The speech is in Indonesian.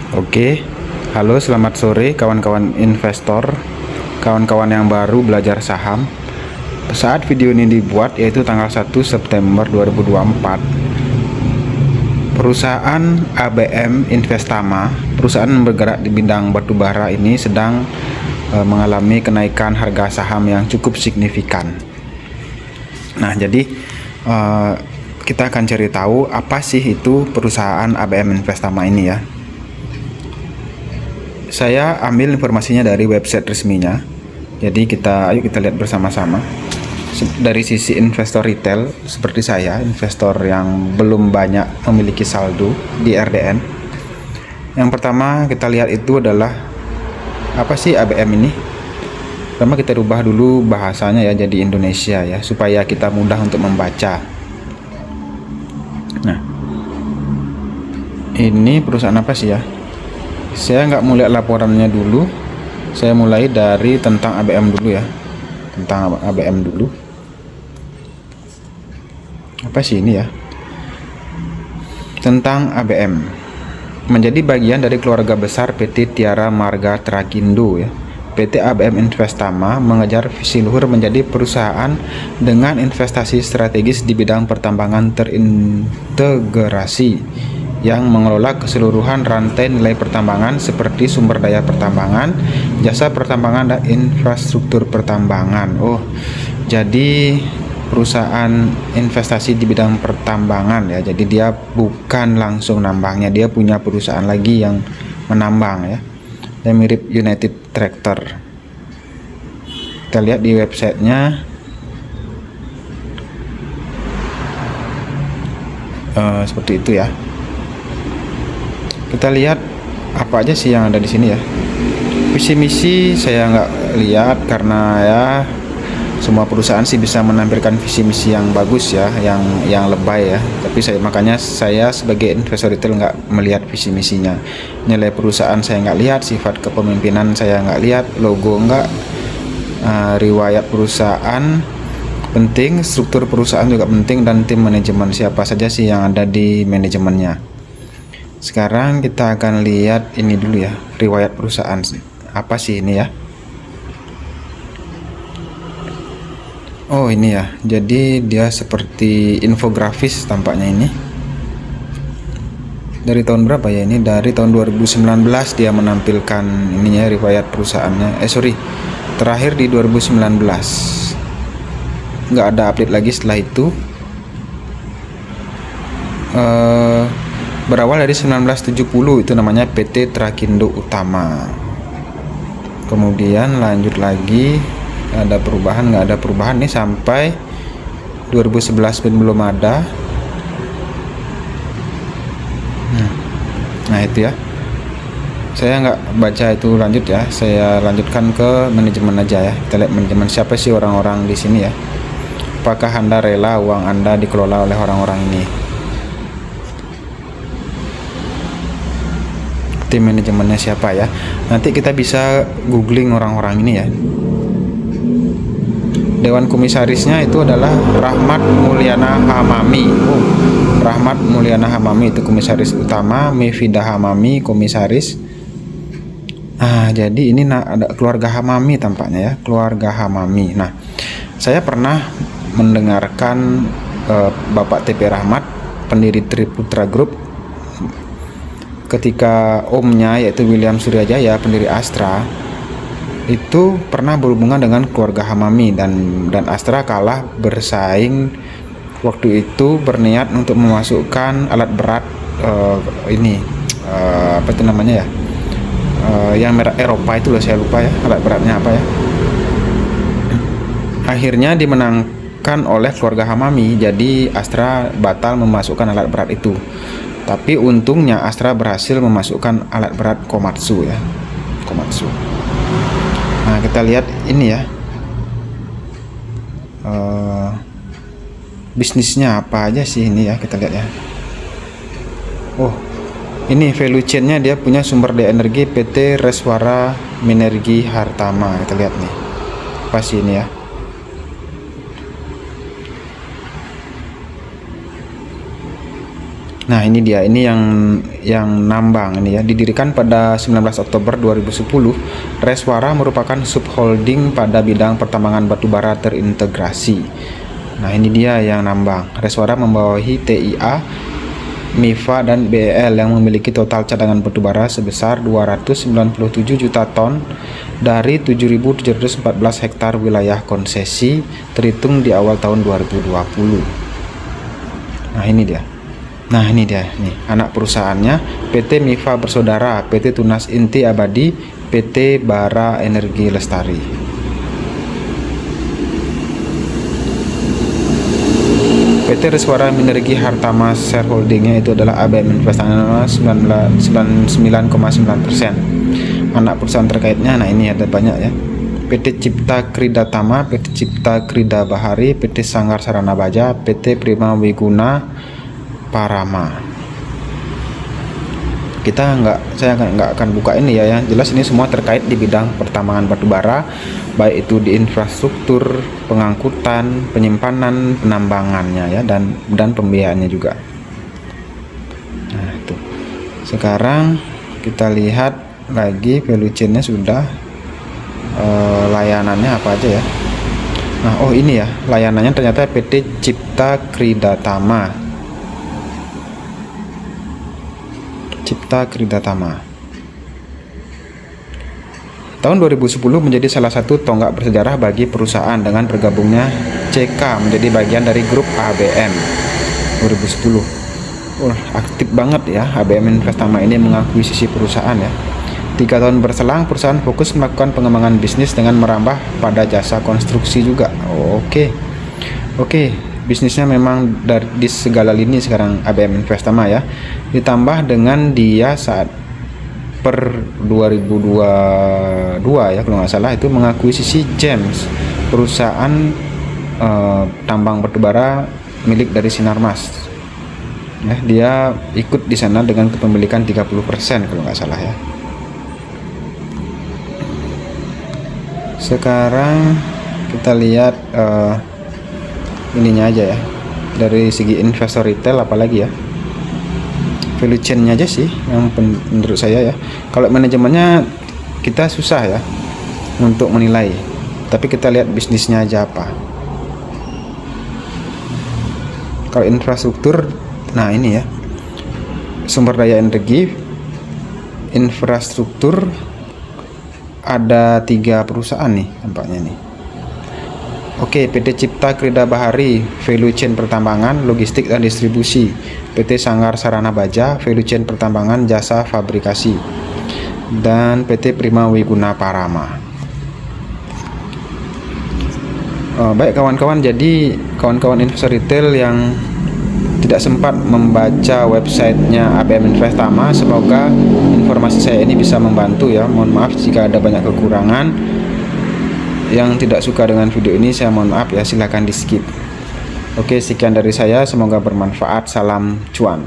Oke, halo selamat sore kawan-kawan investor, kawan-kawan yang baru belajar saham. Saat video ini dibuat yaitu tanggal 1 September 2024, perusahaan ABM Investama, perusahaan yang bergerak di bidang batubara ini sedang mengalami kenaikan harga saham yang cukup signifikan. Nah, jadi kita akan cari tahu apa sih itu perusahaan ABM Investama ini ya. Saya ambil informasinya dari website resminya. Jadi ayo kita lihat bersama-sama. Dari sisi investor retail seperti saya, investor yang belum banyak memiliki saldo di RDN. Yang pertama kita lihat itu adalah apa sih ABM ini? Pertama kita rubah dulu bahasanya ya jadi Indonesia ya, supaya kita mudah untuk membaca. Nah, ini perusahaan apa sih ya? Saya nggak mau lihat laporannya dulu, saya mulai dari tentang ABM dulu ya, tentang ABM dulu. Apa sih ini ya? Tentang ABM, menjadi bagian dari keluarga besar PT Tiara Marga Trakindo ya. PT ABM Investama mengejar visi luhur menjadi perusahaan dengan investasi strategis di bidang pertambangan terintegrasi yang mengelola keseluruhan rantai nilai pertambangan seperti sumber daya pertambangan, jasa pertambangan, dan infrastruktur pertambangan. Oh, jadi perusahaan investasi di bidang pertambangan ya. Jadi dia bukan langsung nambangnya, dia punya perusahaan lagi yang menambang ya. Dia mirip United Tractor. Kita lihat di websitenya. Seperti itu ya. Kita lihat apa aja sih yang ada di sini ya. Visi misi saya nggak lihat karena ya semua perusahaan sih bisa menampilkan visi misi yang bagus ya, yang lebay ya. Tapi makanya saya sebagai investor retail nggak melihat visi misinya. Nilai perusahaan saya nggak lihat, sifat kepemimpinan saya nggak lihat, logo nggak, riwayat perusahaan penting, struktur perusahaan juga penting, dan tim manajemen siapa saja sih yang ada di manajemennya. Sekarang kita akan lihat ini dulu ya, riwayat perusahaan. Apa sih ini ya? Oh ini ya, jadi dia seperti infografis tampaknya ini. Dari tahun berapa ya ini? Dari tahun 2019 dia menampilkan ininya, riwayat perusahaannya. Terakhir di 2019. Nggak ada update lagi setelah itu. Berawal dari 1970 itu namanya PT Trakindo Utama. Kemudian lanjut lagi, ada perubahan, nggak ada perubahan nih sampai 2011 pun belum ada. Nah itu ya, saya nggak baca itu lanjut ya, saya lanjutkan ke manajemen aja ya. Kita lihat manajemen, siapa sih orang-orang di sini ya. Apakah Anda rela uang Anda dikelola oleh orang-orang ini? Tim manajemennya siapa ya? Nanti kita bisa googling orang-orang ini ya. Dewan komisarisnya itu adalah Rahmat Mulyana Hamami. Rahmat Mulyana Hamami itu komisaris utama, Mevida Hamami komisaris. Jadi ini ada keluarga Hamami tampaknya ya, keluarga Hamami. Nah, saya pernah mendengarkan Bapak TP Rahmat, pendiri Triputra Group, ketika omnya yaitu William Suryajaya, pendiri Astra, itu pernah berhubungan dengan keluarga Hamami, dan Astra kalah bersaing waktu itu, berniat untuk memasukkan alat berat apa itu namanya ya, yang merek Eropa itu loh, saya lupa ya alat beratnya apa ya. Akhirnya dimenangkan oleh keluarga Hamami, jadi Astra batal memasukkan alat berat itu. Tapi untungnya Astra berhasil memasukkan alat berat Komatsu ya, Komatsu. Nah kita lihat ini ya, bisnisnya apa aja sih ini ya, kita lihat ya. Oh ini value chainnya, dia punya sumber daya energi PT Reswara Minergi Hartama. Kita lihat nih apa sih ini ya. Nah, ini dia, ini yang nambang ini ya, didirikan pada 19 Oktober 2010. Reswara merupakan subholding pada bidang pertambangan batubara terintegrasi. Nah, ini dia yang nambang. Reswara membawahi TIA, MIFA dan BEL yang memiliki total cadangan batubara sebesar 297 juta ton dari 7.714 hektar wilayah konsesi terhitung di awal tahun 2020. Nah, ini dia. Nah, ini dia nih anak perusahaannya: PT MIFA Bersaudara, PT Tunas Inti Abadi, PT Bara Energi Lestari. PT Reswara Minergi Hartama shareholdingnya itu adalah ABM Investama 99,9%. Anak perusahaan terkaitnya, nah ini ada banyak ya: PT Cipta Krida Tama, PT Cipta Krida Bahari, PT Sanggar Sarana Baja, PT Prima Wiguna Parama. Saya nggak akan buka ini ya, yang jelas ini semua terkait di bidang pertambangan batubara, baik itu di infrastruktur, pengangkutan, penyimpanan, penambangannya ya, dan pembiayaannya juga. Nah, itu. Sekarang kita lihat lagi value chain-nya sudah, layanannya apa aja ya. Nah, oh ini ya layanannya, ternyata PT Cipta Krida Tama. Cipta Krida Tama tahun 2010 menjadi salah satu tonggak bersejarah bagi perusahaan dengan bergabungnya CK menjadi bagian dari grup ABM 2010. Aktif banget ya ABM Investama ini mengakuisisi perusahaan ya. 3 tahun berselang, perusahaan fokus melakukan pengembangan bisnis dengan merambah pada jasa konstruksi juga. Oke. Bisnisnya memang di segala lini sekarang ABM Investama ya. Ditambah dengan dia saat per 2022 ya kalau nggak salah itu mengakuisisi James, perusahaan tambang batubara milik dari Sinarmas. Ya, dia ikut di sana dengan kepemilikan 30% kalau nggak salah ya. Sekarang kita lihat ininya aja ya, dari segi investor retail apalagi ya, value chain-nya aja sih yang menurut saya ya. Kalau manajemennya kita susah ya untuk menilai, tapi kita lihat bisnisnya aja apa. Kalau infrastruktur, nah ini ya, sumber daya energi, infrastruktur, ada 3 perusahaan nih tampaknya nih. Oke, PT Cipta Krida Bahari, value chain pertambangan, logistik dan distribusi. PT Sanggar Sarana Baja, value chain pertambangan, jasa fabrikasi. Dan PT Prima Wiguna Parama. Baik kawan-kawan, jadi kawan-kawan investor retail yang tidak sempat membaca websitenya ABM Investama, semoga informasi saya ini bisa membantu ya. Mohon maaf jika ada banyak kekurangan. Yang tidak suka dengan video ini, saya mohon maaf ya, silahkan di skip. Oke, sekian dari saya, semoga bermanfaat. Salam cuan.